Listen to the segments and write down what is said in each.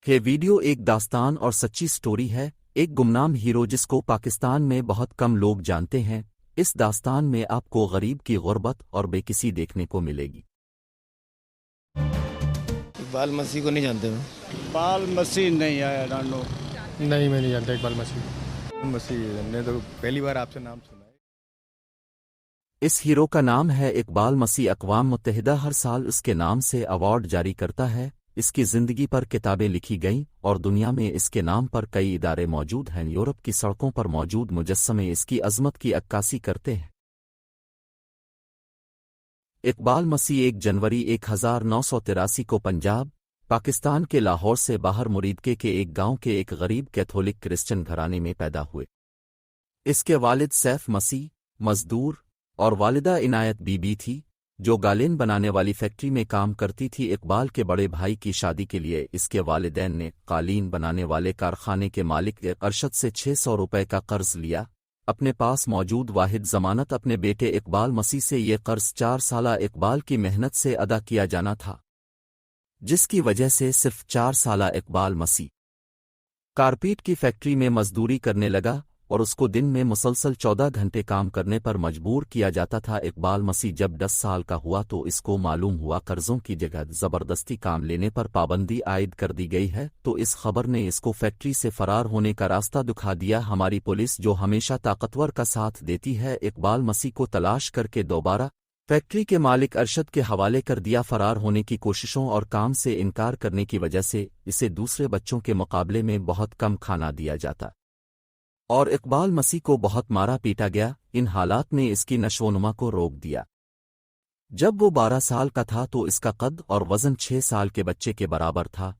یہ ویڈیو ایک داستان اور سچی سٹوری ہے، ایک گمنام ہیرو جس کو پاکستان میں بہت کم لوگ جانتے ہیں۔ اس داستان میں آپ کو غریب کی غربت اور بے کسی دیکھنے کو ملے گی۔ اقبال مسیح کو نہیں جانتے میں؟ اقبال مسیح نہیں آیا ڈانڈو۔ نہیں، میں نہیں جانتا اقبال مسیح نے تو پہلی بار آپ سے نام سنا ہے۔ اس ہیرو کا نام ہے اقبال مسیح۔ اقوام متحدہ ہر سال اس کے نام سے ایوارڈ جاری کرتا ہے۔ اس کی زندگی پر کتابیں لکھی گئیں اور دنیا میں اس کے نام پر کئی ادارے موجود ہیں۔ یورپ کی سڑکوں پر موجود مجسمے اس کی عظمت کی عکاسی کرتے ہیں۔ اقبال مسیح 1 جنوری 1983 کو پنجاب، پاکستان کے لاہور سے باہر مریدکے کے ایک گاؤں کے ایک غریب کیتھولک کرسچن گھرانے میں پیدا ہوئے۔ اس کے والد سیف مسیح مزدور اور والدہ عنایت بی بی تھی جو قالین بنانے والی فیکٹری میں کام کرتی تھی۔ اقبال کے بڑے بھائی کی شادی کے لیے اس کے والدین نے قالین بنانے والے کارخانے کے مالک ارشد سے 600 روپے کا قرض لیا۔ اپنے پاس موجود واحد ضمانت اپنے بیٹے اقبال مسیح سے یہ قرض 4 سالہ اقبال کی محنت سے ادا کیا جانا تھا، جس کی وجہ سے صرف 4 سالہ اقبال مسیح کارپیٹ کی فیکٹری میں مزدوری کرنے لگا اور اس کو دن میں مسلسل 14 گھنٹے کام کرنے پر مجبور کیا جاتا تھا۔ اقبال مسیح جب 10 سال کا ہوا تو اس کو معلوم ہوا قرضوں کی جگہ زبردستی کام لینے پر پابندی عائد کر دی گئی ہے، تو اس خبر نے اس کو فیکٹری سے فرار ہونے کا راستہ دکھا دیا۔ ہماری پولیس جو ہمیشہ طاقتور کا ساتھ دیتی ہے، اقبال مسیح کو تلاش کر کے دوبارہ فیکٹری کے مالک ارشد کے حوالے کر دیا۔ فرار ہونے کی کوششوں اور کام سے انکار کرنے کی وجہ سے اسے دوسرے بچوں کے مقابلے میں بہت کم کھانا دیا جاتا اور اقبال مسیح کو بہت مارا پیٹا گیا۔ ان حالات نے اس کی نشوونما کو روک دیا۔ جب وہ 12 سال کا تھا تو اس کا قد اور وزن 6 سال کے بچے کے برابر تھا۔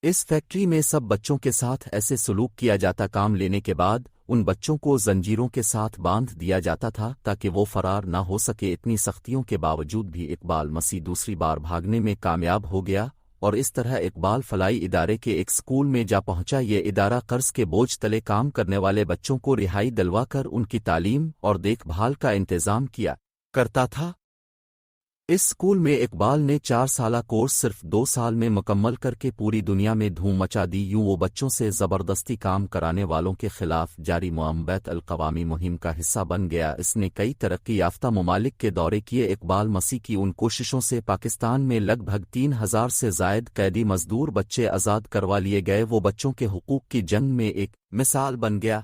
اس فیکٹری میں سب بچوں کے ساتھ ایسے سلوک کیا جاتا، کام لینے کے بعد ان بچوں کو زنجیروں کے ساتھ باندھ دیا جاتا تھا تاکہ وہ فرار نہ ہو سکے۔ اتنی سختیوں کے باوجود بھی اقبال مسیح دوسری بار بھاگنے میں کامیاب ہو گیا اور اس طرح اقبال فلاحی ادارے کے ایک سکول میں جا پہنچا۔ یہ ادارہ قرض کے بوجھ تلے کام کرنے والے بچوں کو رہائی دلوا کر ان کی تعلیم اور دیکھ بھال کا انتظام کیا کرتا تھا۔ اس سکول میں اقبال نے 4 سالہ کورس صرف 2 سال میں مکمل کر کے پوری دنیا میں دھوم مچا دی۔ یوں وہ بچوں سے زبردستی کام کرانے والوں کے خلاف جاری بین الاقوامی مہم کا حصہ بن گیا۔ اس نے کئی ترقی یافتہ ممالک کے دورے کیے۔ اقبال مسیح کی ان کوششوں سے پاکستان میں لگ بھگ 3000 سے زائد قیدی مزدور بچے آزاد کروا لیے گئے۔ وہ بچوں کے حقوق کی جنگ میں ایک مثال بن گیا۔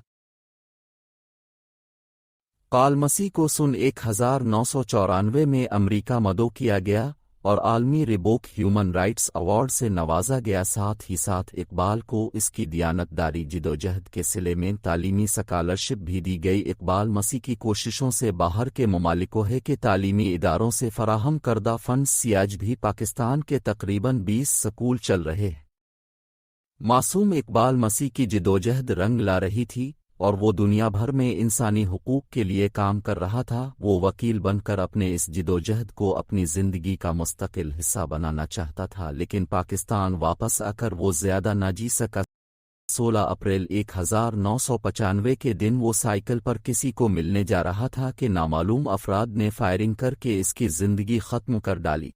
اقبال مسیح کو سن 1994 میں امریکہ مدعو کیا گیا اور عالمی ریبوک ہیومن رائٹس ایوارڈ سے نوازا گیا۔ ساتھ ہی ساتھ اقبال کو اس کی دیانت داری جدوجہد کے صلے میں تعلیمی سکالرشپ بھی دی گئی۔ اقبال مسیح کی کوششوں سے باہر کے ممالکوں کے تعلیمی اداروں سے فراہم کردہ فنڈز سے آج بھی پاکستان کے تقریباً 20 سکول چل رہے ہیں۔ معصوم اقبال مسیح کی جدوجہد رنگ لا رہی تھی اور وہ دنیا بھر میں انسانی حقوق کے لیے کام کر رہا تھا۔ وہ وکیل بن کر اپنے اس جدوجہد کو اپنی زندگی کا مستقل حصہ بنانا چاہتا تھا، لیکن پاکستان واپس آ کر وہ زیادہ نہ جی سکا۔ 16 اپریل 1995 کے دن وہ سائیکل پر کسی کو ملنے جا رہا تھا کہ نامعلوم افراد نے فائرنگ کر کے اس کی زندگی ختم کر ڈالی۔